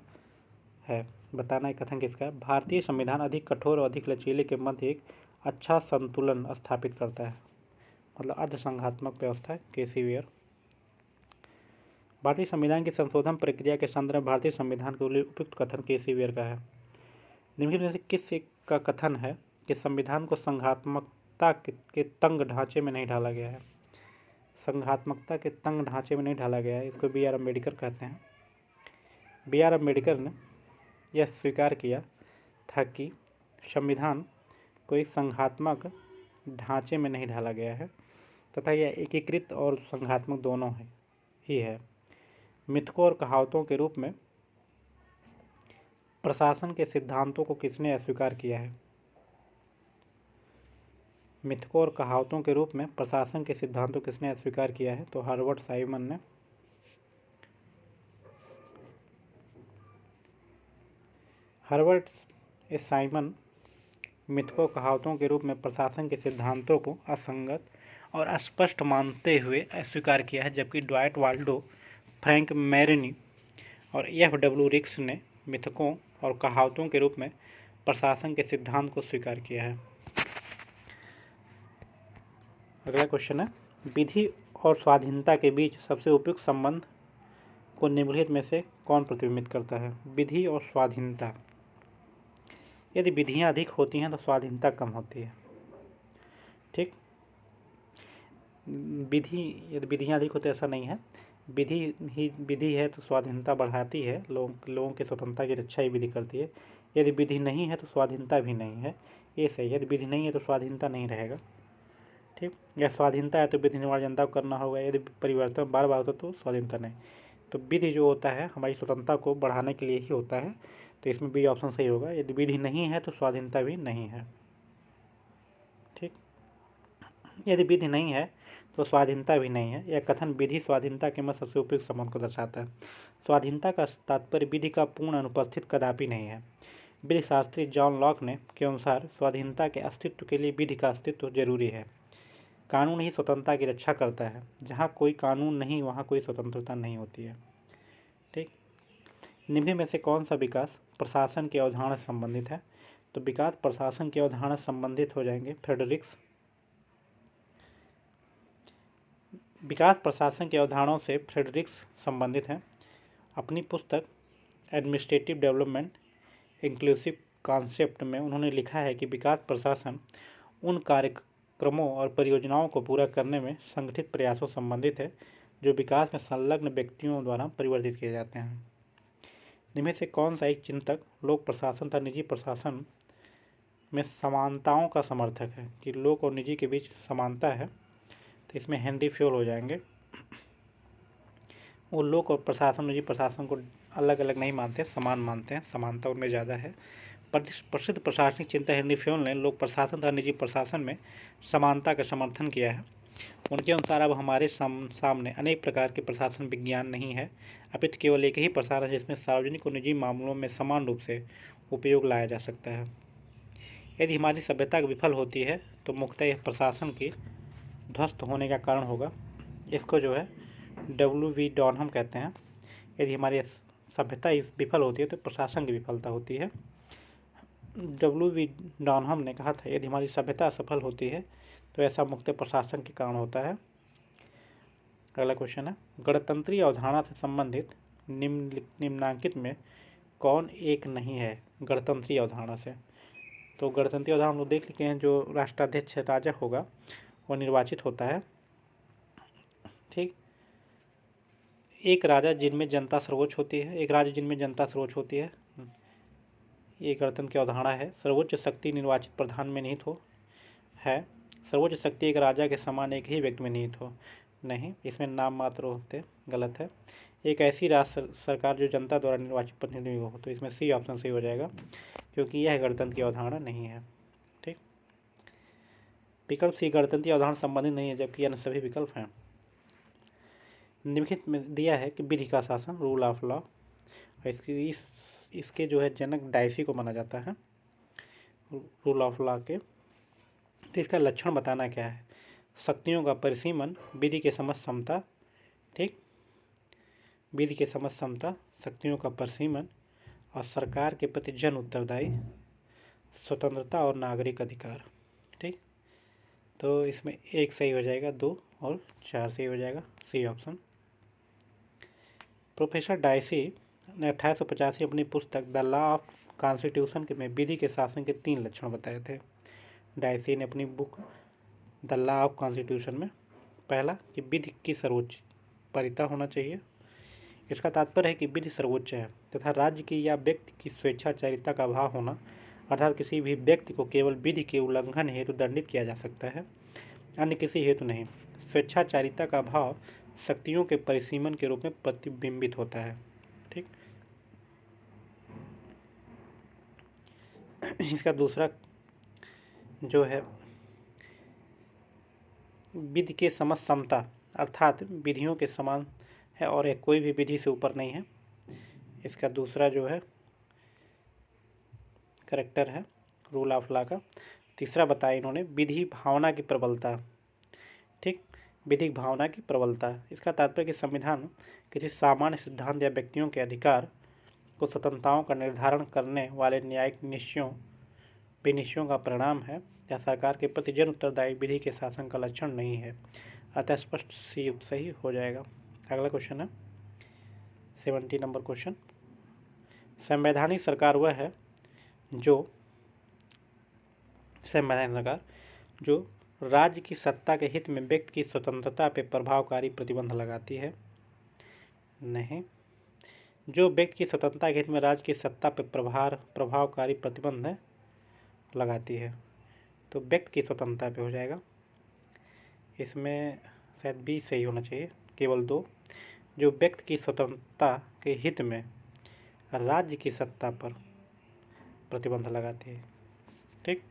है? बताना है कथन किसका है। भारतीय संविधान अधिक कठोर और अधिक लचीले के मध्य एक अच्छा संतुलन स्थापित करता है, मतलब अर्धसंघात्मक व्यवस्था है, केसी वेयर। भारतीय संविधान की संशोधन प्रक्रिया के संदर्भ में भारतीय संविधान के लिए उपयुक्त कथन केसी वेयर का है। निम्नलिखित में से किस का कथन है कि संविधान को संघात्मकता के तंग ढांचे में नहीं ढाला गया है? संघात्मकता के तंग ढांचे में नहीं ढाला गया है, इसको बी आर अम्बेडकर कहते हैं। बी आर अम्बेडकर ने यह स्वीकार किया था कि संविधान को एक संघात्मक ढांचे में नहीं ढाला गया है तथा यह एकीकृत और संघात्मक दोनों ही है। मिथकों और कहावतों के रूप में प्रशासन के सिद्धांतों को किसने अस्वीकार किया है? मिथकों और कहावतों के रूप में प्रशासन के सिद्धांतों किसने अस्वीकार किया है? तो हर्बर्ट साइमन ने। हर्बर्ट साइमन मिथकों कहावतों के रूप में प्रशासन के सिद्धांतों को असंगत और अस्पष्ट मानते हुए अस्वीकार किया है, जबकि ड्वाइट वाल्डो, फ्रैंक मैरिनी और एफ.डब्ल्यू. रिक्स ने मिथकों और कहावतों के रूप में प्रशासन के सिद्धांत को स्वीकार किया है। अगला क्वेश्चन है, विधि और स्वाधीनता के बीच सबसे उपयुक्त संबंध को निम्नलिखित में से कौन प्रतिबिंबित करता है? विधि और स्वाधीनता, यदि विधियां अधिक होती हैं तो स्वाधीनता कम होती है। ठीक, विधि, यदि विधियाँ अधिक हो तो ऐसा नहीं है, विधि है तो स्वाधीनता बढ़ाती है, लोगों की स्वतंत्रता की रक्षा ही विधि करती है। यदि विधि नहीं है तो स्वाधीनता भी नहीं है, ये सही है। यदि विधि नहीं है तो स्वाधीनता नहीं रहेगा, ठीक। या स्वाधीनता है तो विधि निर्माण जनता को करना होगा, यदि परिवर्तन बार बार होता तो स्वाधीनता नहीं। तो विधि जो होता है हमारी स्वतंत्रता को बढ़ाने के लिए ही होता है, तो इसमें बी ऑप्शन सही होगा। यदि विधि नहीं है तो स्वाधीनता भी नहीं है, ठीक। यदि विधि नहीं है तो स्वाधीनता भी नहीं है। यह कथन विधि स्वाधीनता के मध्य सबसे उपयुक्त संबंध को दर्शाता है। स्वाधीनता का तात्पर्य विधि का पूर्ण अनुपस्थित कदापि नहीं है। विधि शास्त्री जॉन लॉक ने के अनुसार स्वाधीनता के अस्तित्व के लिए विधि का अस्तित्व जरूरी है। कानून ही स्वतंत्रता की रक्षा करता है। जहाँ कोई कानून नहीं वहाँ कोई स्वतंत्रता नहीं होती है, ठीक। निम्न में से कौन सा विकास प्रशासन की अवधारणा से संबंधित है? तो विकास प्रशासन की अवधारणा से संबंधित हो जाएंगे फ्रेडरिक्स। विकास प्रशासन की अवधारणाओं से फ्रेडरिक्स संबंधित हैं। अपनी पुस्तक एडमिनिस्ट्रेटिव डेवलपमेंट इंक्लूसिव कॉन्सेप्ट में उन्होंने लिखा है कि विकास प्रशासन उन कार्यक्रमों और परियोजनाओं को पूरा करने में संगठित प्रयासों से संबंधित है जो विकास में संलग्न व्यक्तियों द्वारा परिवर्तित किए जाते हैं। इनमें से कौन सा एक चिंतक लोक प्रशासन तथा निजी प्रशासन में समानताओं का समर्थक है, कि लोक और निजी के बीच समानता है, तो इसमें हेनरी फ्योल हो जाएंगे। वो लोक और प्रशासन निजी प्रशासन को अलग अलग नहीं मानते, समान मानते हैं, समानता उनमें ज़्यादा है। प्रसिद्ध प्रशासनिक चिंतक हेनरी फ्योल ने लोक प्रशासन तथा निजी प्रशासन में समानता का समर्थन किया है। उनके अनुसार अब हमारे सामने अनेक प्रकार के प्रशासन विज्ञान नहीं है, अपितु केवल एक ही प्रशासन है जिसमें सार्वजनिक और निजी मामलों में समान रूप से उपयोग लाया जा सकता है। यदि हमारी सभ्यता विफल होती है तो मुख्यतः यह प्रशासन की ध्वस्त होने का कारण होगा। इसको जो है W.V. डॉनहम कहते हैं। यदि हमारी सभ्यता विफल होती है तो प्रशासन की विफलता होती है। W.V. डॉनहम ने कहा था यदि हमारी सभ्यता असफल होती है तो ऐसा मुख्यतः प्रशासन के कारण होता है। अगला क्वेश्चन है, गणतंत्रीय अवधारणा से संबंधित निम्नांकित में कौन एक नहीं है गणतंत्रीय अवधारणा से? तो गणतंत्रीय अवधारणा हम लोग देख लिखे हैं, जो राष्ट्राध्यक्ष राजा होगा वो निर्वाचित होता है, ठीक। एक राजा जिनमें जनता सर्वोच्च होती है, एक राज्य जिनमें जनता सर्वोच्च होती है, ये गणतंत्र की अवधारणा है। सर्वोच्च शक्ति निर्वाचित प्रधान में निहित हो है। सर्वोच्च शक्ति एक राजा के समान एक ही व्यक्ति में निहित हो, नहीं, इसमें नाम मात्र होते, गलत है। एक ऐसी राज्य सरकार जो जनता द्वारा निर्वाचित प्रतिनिधि हो, तो इसमें सी ऑप्शन सही हो जाएगा, क्योंकि यह गणतंत्र की अवधारणा नहीं है, ठीक। विकल्प सी गणतंत्र अवधारणा संबंधित नहीं है, जबकि अन्य सभी विकल्प हैं। निम्नलिखित में दिया है कि विधि का शासन रूल ऑफ लॉ, इसके जो है जनक डायसी को माना जाता है रूल ऑफ लॉ के। तो इसका लक्षण बताना क्या है? शक्तियों का परिसीमन, विधि के समझ क्षमता, ठीक, विधि के समझ क्षमता, शक्तियों का परिसीमन और सरकार के प्रति जन उत्तरदायी, स्वतंत्रता और नागरिक अधिकार, ठीक। तो इसमें एक सही हो जाएगा, 2 और 4 सही हो जाएगा, सी ऑप्शन। प्रोफेसर डायसी ने 1885 अपनी पुस्तक द लॉ ऑफ कॉन्स्टिट्यूशन में विधि के शासन के 3 लक्षण बताए थे। डायसी ने अपनी book the law of constitution में, पहला कि विधि की सर्वोच्च परिता होना चाहिए। इसका तात्पर्य है कि विधि सर्वोच्च है तथा राज्य की या व्यक्ति की स्वेच्छाचारिता का अभाव होना, अर्थात किसी भी व्यक्ति को केवल विधि के उल्लंघन हेतु दंडित किया जा सकता है, अन्य किसी हेतु नहीं। स्वेच्छाचारिता का अभाव शक्तियों के परिसीमन के रूप में प्रतिबिंबित होता है, ठीक। इसका दूसरा जो है विधि के समझ समता, अर्थात विधियों के समान है और एक कोई भी विधि से ऊपर नहीं है। इसका दूसरा जो है करेक्टर है रूल ऑफ लॉ का। तीसरा बताया इन्होंने विधि भावना की प्रबलता, ठीक, विधिक भावना की प्रबलता। इसका तात्पर्य कि संविधान किसी सामान्य सिद्धांत या व्यक्तियों के अधिकार को स्वतंत्रताओं का निर्धारण करने वाले न्यायिक विनिश्चयों का परिणाम है या सरकार के प्रति जन उत्तरदायी विधि के शासन का लक्षण नहीं है, अतः स्पष्ट सी सही हो जाएगा। अगला क्वेश्चन है 70 नंबर क्वेश्चन, संवैधानिक सरकार वह है जो संवैधानिक सरकार जो राज्य की सत्ता के हित में व्यक्ति की स्वतंत्रता पर प्रभावकारी प्रतिबंध लगाती है? नहीं। जो व्यक्ति की स्वतंत्रता के हित में राज्य की सत्ता पर प्रभावकारी प्रतिबंध लगाती है, तो व्यक्ति की स्वतंत्रता पे हो जाएगा। इसमें शायद बी सही होना चाहिए, केवल 2। जो व्यक्ति की स्वतंत्रता के हित में राज्य की सत्ता पर प्रतिबंध लगाती है, ठीक,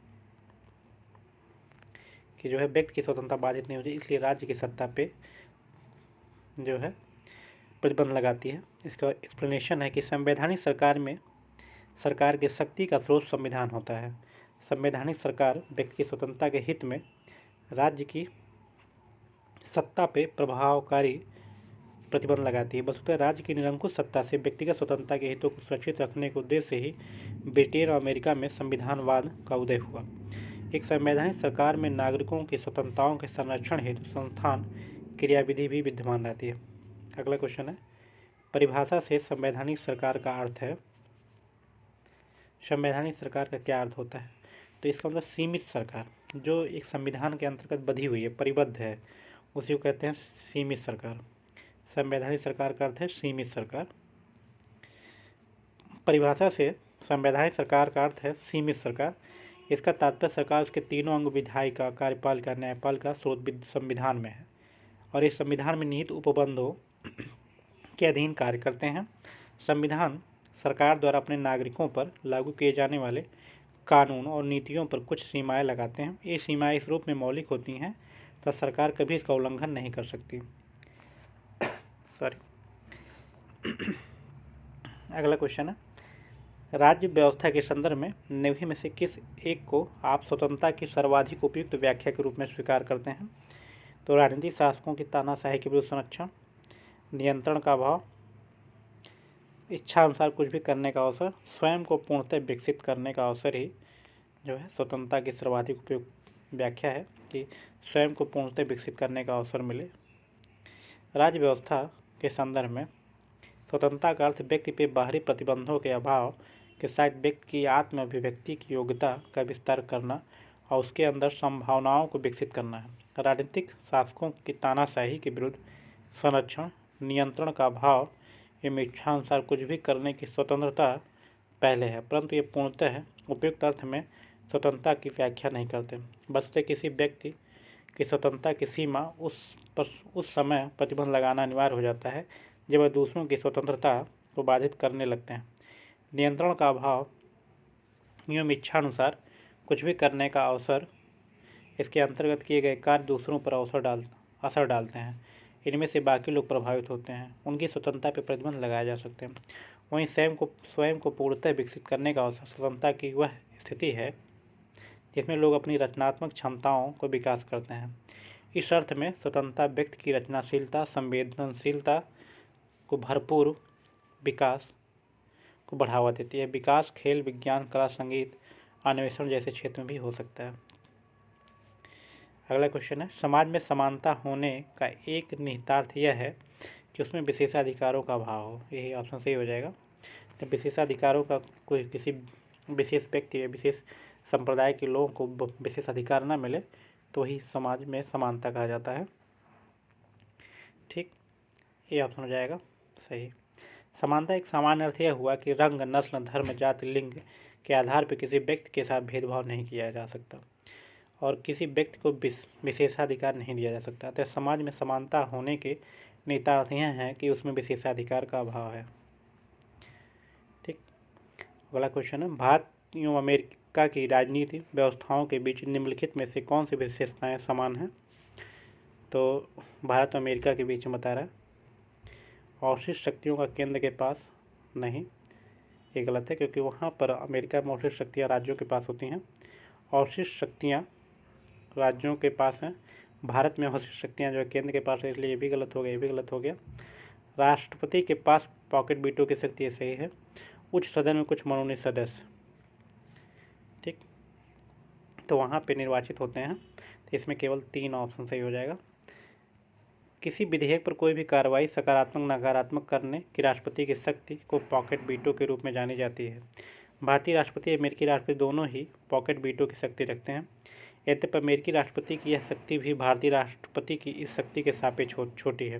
कि जो है व्यक्ति की स्वतंत्रता बाधित नहीं हो जाए, इसलिए राज्य की सत्ता पे जो है प्रतिबंध लगाती है। इसका एक्सप्लेनेशन है कि संवैधानिक सरकार में सरकार की शक्ति का स्रोत संविधान होता है। संवैधानिक सरकार व्यक्ति की स्वतंत्रता के हित में राज्य की सत्ता पे प्रभावकारी प्रतिबंध लगाती है। वस्तुतः राज्य की निरंकुश सत्ता से व्यक्तिगत स्वतंत्रता के हितों को सुरक्षित रखने के उद्देश्य से ही ब्रिटेन और अमेरिका में संविधानवाद का उदय हुआ। एक संवैधानिक सरकार में नागरिकों की स्वतंत्रताओं के संरक्षण हेतु संस्थान क्रियाविधि भी विद्यमान रहती है। अगला क्वेश्चन है, परिभाषा से संवैधानिक सरकार का अर्थ है। संवैधानिक सरकार का क्या अर्थ होता है? तो इसका मतलब सीमित सरकार, जो एक संविधान के अंतर्गत बधी हुई है, परिबद्ध है, उसी को कहते हैं सीमित सरकार। संवैधानिक सरकार का अर्थ है सीमित सरकार। परिभाषा से संवैधानिक सरकार का अर्थ है सीमित सरकार। इसका तात्पर्य सरकार उसके तीनों अंग विधायिका, कार्यपालिका, न्यायपालिका स्रोत संविधान में है और इस संविधान में निहित उपबंधों के अधीन कार्य करते हैं। संविधान सरकार द्वारा अपने नागरिकों पर लागू किए जाने वाले कानून और नीतियों पर कुछ सीमाएं लगाते हैं। ये सीमाएं इस रूप में मौलिक होती हैं तो सरकार कभी इसका उल्लंघन नहीं कर सकती। अगला क्वेश्चन है, राज्य व्यवस्था के संदर्भ में निम्न में से किस एक को आप स्वतंत्रता की सर्वाधिक उपयुक्त व्याख्या के रूप में स्वीकार करते हैं? तो राजनीतिक शासकों की तानाशाही के विरुद्ध संरक्षण, नियंत्रण का अभाव, इच्छा अनुसार कुछ भी करने का अवसर, स्वयं को पूर्णतः विकसित करने का अवसर ही जो है स्वतंत्रता की सर्वाधिक उपयुक्त व्याख्या है कि स्वयं को पूर्णतः विकसित करने का अवसर मिले। राज्य व्यवस्था के संदर्भ में स्वतंत्रता का अर्थ व्यक्ति पे बाहरी प्रतिबंधों के अभाव के साथ व्यक्ति की आत्म अभिव्यक्ति की योग्यता का विस्तार करना और उसके अंदर संभावनाओं को विकसित करना है। राजनीतिक शासकों की तानाशाही के विरुद्ध संरक्षण, नियंत्रण का अभाव एवं इच्छानुसार कुछ भी करने की स्वतंत्रता पहले है, परंतु ये पूर्णतः उपयुक्त अर्थ में स्वतंत्रता की व्याख्या नहीं करते। वस्तुतः किसी व्यक्ति की स्वतंत्रता की सीमा उस समय प्रतिबंध लगाना अनिवार्य हो जाता है जब वह दूसरों की स्वतंत्रता को बाधित करने लगते हैं। नियंत्रण का अभाव एवं इच्छानुसार कुछ भी करने का अवसर, इसके अंतर्गत किए गए कार्य दूसरों पर असर डालते हैं। इनमें से बाकी लोग प्रभावित होते हैं, उनकी स्वतंत्रता पर प्रतिबंध लगाए जा सकते हैं। वहीं स्वयं को पूर्णतः विकसित करने का अवसर स्वतंत्रता की वह स्थिति है जिसमें लोग अपनी रचनात्मक क्षमताओं को विकास करते हैं। इस अर्थ में स्वतंत्रता व्यक्ति की रचनाशीलता, संवेदनशीलता को भरपूर विकास को बढ़ावा देती है। विकास खेल, विज्ञान, कला, संगीत, अन्वेषण जैसे क्षेत्र में भी हो सकता है। अगला क्वेश्चन है, समाज में समानता होने का एक निहितार्थ यह है कि उसमें विशेषाधिकारों का अभाव हो। यही ऑप्शन सही हो जाएगा। तो विशेषाधिकारों का कोई किसी विशेष व्यक्ति या विशेष संप्रदाय के लोगों को विशेष अधिकार न मिले तो ही समाज में समानता कहा जाता है। ठीक, ये ऑप्शन हो जाएगा सही। समानता एक सामान्य अर्थ यह हुआ कि रंग, नस्ल, धर्म, जाति, लिंग के आधार पर किसी व्यक्ति के साथ भेदभाव नहीं किया जा सकता और किसी व्यक्ति को विशेषाधिकार नहीं दिया जा सकता। तो समाज में समानता होने के निहितार्थ यह है कि उसमें विशेषाधिकार का अभाव है। ठीक, अगला क्वेश्चन है, भारत एवं अमेरिका की राजनीतिक व्यवस्थाओं के बीच निम्नलिखित में से कौन सी विशेषताएं समान हैं? तो भारत और अमेरिका के बीच में बता रहा है अवशिष्ट शक्तियों का केंद्र के पास नहीं, ये गलत है क्योंकि वहाँ पर अमेरिका में अवशिष्ट शक्तियाँ राज्यों के पास होती हैं, अवशिष्ट शक्तियाँ राज्यों के पास हैं। भारत में अवशिष्ट शक्तियाँ जो है केंद्र के पास है, इसलिए ये भी गलत हो गया, ये भी गलत हो गया। राष्ट्रपति के पास पॉकेट वीटो की शक्ति ये सही है। उच्च सदन में कुछ मनोनीत सदस्य, ठीक, तो वहाँ पे निर्वाचित होते हैं, तो इसमें केवल 3 ऑप्शन सही हो जाएगा। किसी विधेयक पर कोई भी कार्रवाई सकारात्मक नकारात्मक करने की राष्ट्रपति की शक्ति को पॉकेट वीटो के रूप में जानी जाती है। भारतीय राष्ट्रपति अमेरिकी राष्ट्रपति दोनों ही पॉकेट वीटो की शक्ति रखते हैं। यद्यपि अमेरिकी राष्ट्रपति की यह शक्ति भी भारतीय राष्ट्रपति की इस शक्ति के सापेक्ष छोटी है,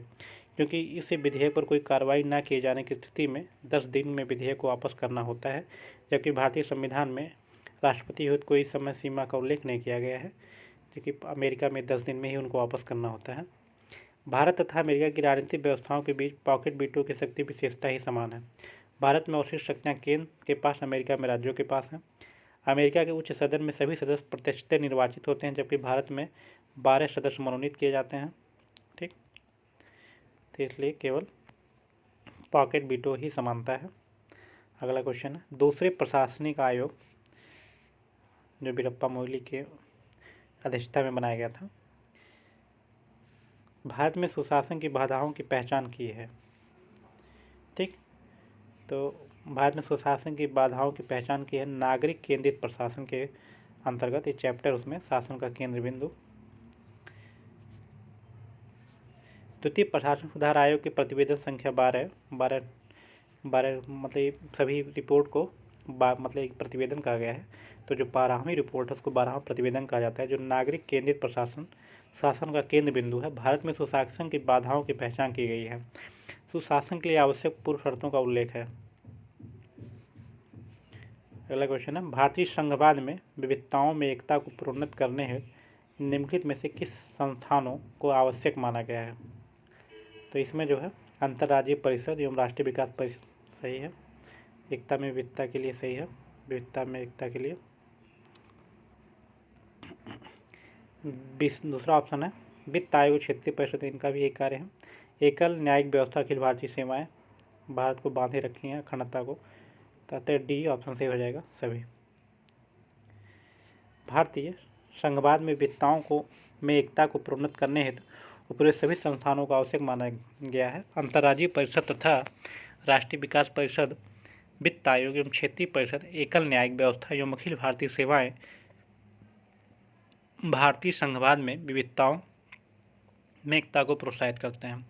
क्योंकि इसे विधेयक पर कोई कार्रवाई न किए जाने की स्थिति में 10 दिन में विधेयक को वापस करना होता है, जबकि भारतीय संविधान में राष्ट्रपति हेतु कोई समय सीमा का उल्लेख नहीं किया गया है, जबकि अमेरिका में 10 दिन में ही उनको वापस करना होता है। भारत तथा अमेरिका की राजनीतिक व्यवस्थाओं के बीच पॉकेट वीटो की शक्ति विशेषता ही समान है। भारत में अवशिष्ट शक्तियाँ केंद्र के पास, अमेरिका में राज्यों के पास हैं। अमेरिका के उच्च सदन में सभी सदस्य प्रत्यक्षतः निर्वाचित होते हैं, जबकि भारत में 12 सदस्य मनोनीत किए जाते हैं। ठीक, तो इसलिए केवल पॉकेट वीटो ही समानता है। अगला क्वेश्चन है, दूसरे प्रशासनिक आयोग जो वीरप्पा मोइली के अध्यक्षता में बनाया गया था, भारत में सुशासन की बाधाओं की पहचान की है। ठीक, तो भारत में सुशासन की बाधाओं की पहचान की है नागरिक केंद्रित प्रशासन के अंतर्गत। ये चैप्टर उसमें शासन का केंद्र बिंदु। द्वितीय प्रशासन सुधार आयोग की प्रतिवेदन संख्या 12 मतलब सभी रिपोर्ट को मतलब एक प्रतिवेदन कहा गया है। तो जो 12वीं रिपोर्ट है उसको 12वां प्रतिवेदन कहा जाता है, जो नागरिक केंद्रित प्रशासन शासन का केंद्र बिंदु है। भारत में सुशासन की बाधाओं की पहचान की गई है। सुशासन के लिए आवश्यक पूर्व शर्तों का उल्लेख है। अगला क्वेश्चन है, भारतीय संघवाद में विविधताओं में एकता को प्रोन्नत करने हेतु निम्नलिखित में से किस संस्थानों को आवश्यक माना गया है? तो इसमें जो है अंतर्राज्यीय परिषद एवं राष्ट्रीय विकास परिषद सही है। एकता में विविधता के लिए सही है, विविधता में एकता के लिए। दूसरा ऑप्शन है वित्त आयोग क्षेत्रीय परिषद, इनका भी एक कार्य है। एकल न्यायिक व्यवस्था अखिल भारतीय सेवाएं भारत को बांधे रखी हैं अखंडता को, तथा डी ऑप्शन सही हो जाएगा सभी। भारतीय संघवाद में विविधताओं में एकता को प्रोन्नत करने हेतु उपरोक्त सभी संस्थानों को आवश्यक माना गया है। अंतर्राज्यीय परिषद तथा राष्ट्रीय विकास परिषद, वित्त आयोग एवं क्षेत्रीय परिषद, एकल न्यायिक व्यवस्था एवं अखिल भारतीय सेवाएं भारतीय संघवाद में विविधताओं में एकता को प्रोत्साहित करते हैं।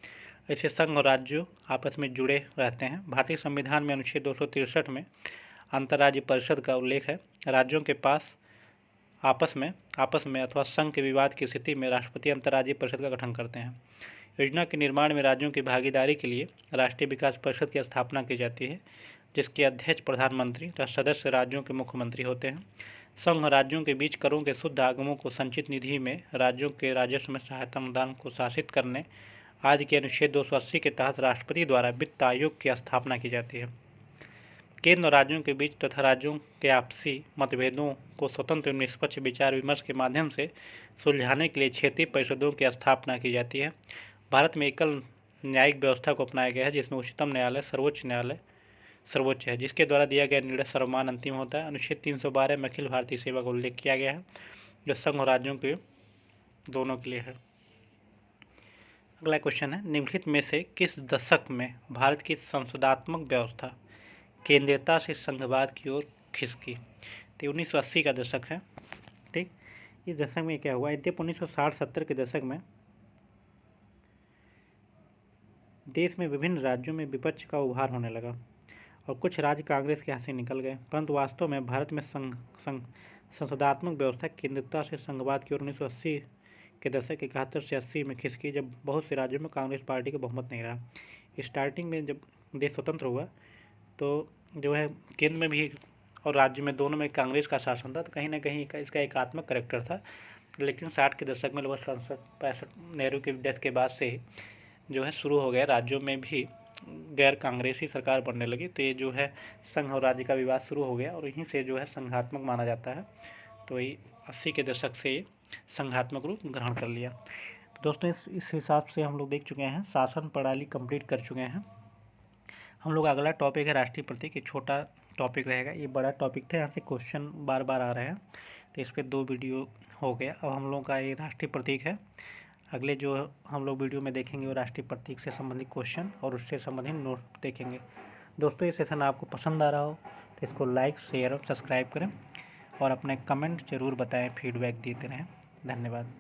ऐसे संघ और राज्यों आपस में जुड़े रहते हैं। भारतीय संविधान में अनुच्छेद 263 में अंतर्राज्यीय परिषद का उल्लेख है। राज्यों के पास आपस में अथवा संघ के विवाद की स्थिति में राष्ट्रपति अंतर्राज्यीय परिषद का गठन करते हैं। योजना के निर्माण में राज्यों की भागीदारी के लिए राष्ट्रीय विकास परिषद की स्थापना की जाती है, जिसके अध्यक्ष प्रधानमंत्री तथा सदस्य राज्यों के मुख्यमंत्री होते हैं। संघ राज्यों के बीच करों के शुद्ध आगमों को संचित निधि में राज्यों के राजस्व में सहायता अनुदान को शासित करने आदि के अनुच्छेद 280 के तहत राष्ट्रपति द्वारा वित्त आयोग की स्थापना की जाती है। केंद्र और राज्यों के बीच तथा राज्यों के आपसी मतभेदों को स्वतंत्र एवं निष्पक्ष विचार विमर्श के माध्यम से सुलझाने के लिए क्षेत्रीय परिषदों की स्थापना की जाती है। भारत में एकल न्यायिक व्यवस्था को अपनाया गया है, जिसमें उच्चतम न्यायालय सर्वोच्च है, जिसके द्वारा दिया गया निर्णय सर्वमान्य अंतिम होता है। अनुच्छेद 312 में अखिल भारतीय सेवा का उल्लेख किया गया है, जो संघ और राज्यों के दोनों के लिए है। अगला क्वेश्चन है, निम्नलिखित में से किस दशक में भारत की संसदात्मक व्यवस्था केंद्रीयता से संघवाद की ओर खिसकी? तो 1980 का दशक है। ठीक, इस दशक में क्या हुआ? यद्यपि 1960-70 के दशक में देश में विभिन्न राज्यों में विपक्ष का उभार होने लगा और कुछ राज्य कांग्रेस के हाथ से निकल गए, परंतु वास्तव में भारत में संसदात्मक व्यवस्था केंद्रीयता से संघवाद की ओर 1980 के दशक 71 से 80 में खिसकी, जब बहुत से राज्यों में कांग्रेस पार्टी का बहुमत नहीं रहा। स्टार्टिंग में जब देश स्वतंत्र हुआ तो जो है केंद्र में भी और राज्य में दोनों में कांग्रेस का शासन था, तो कहीं ना कहीं इसका एकात्मक करेक्टर था। लेकिन 60 के दशक में लगभग 67-65 नेहरू की डेथ के बाद से जो है शुरू हो गया, राज्यों में भी गैर कांग्रेसी सरकार बनने लगी। तो ये जो है संघ और राज्य का विवाद शुरू हो गया और यहीं से जो है संघात्मक माना जाता है। तो ये 80 के दशक से संघात्मक रूप ग्रहण कर लिया। तो दोस्तों इस हिसाब से हम लोग देख चुके हैं, शासन प्रणाली कंप्लीट कर चुके हैं हम लोग। अगला टॉपिक है राष्ट्रीय प्रतीक। ये छोटा टॉपिक रहेगा, ये बड़ा टॉपिक था, यहाँ से क्वेश्चन बार बार आ रहे हैं, तो इस पर 2 वीडियो हो गया। अब हम लोग का ये राष्ट्रीय प्रतीक है। अगले जो हम लोग वीडियो में देखेंगे वो राष्ट्रीय प्रतीक से संबंधित क्वेश्चन और उससे संबंधित नोट देखेंगे। दोस्तों ये सेशन आपको पसंद आ रहा हो तो इसको लाइक, शेयर और सब्सक्राइब करें और अपने कमेंट ज़रूर बताएं, फीडबैक देते रहें। धन्यवाद।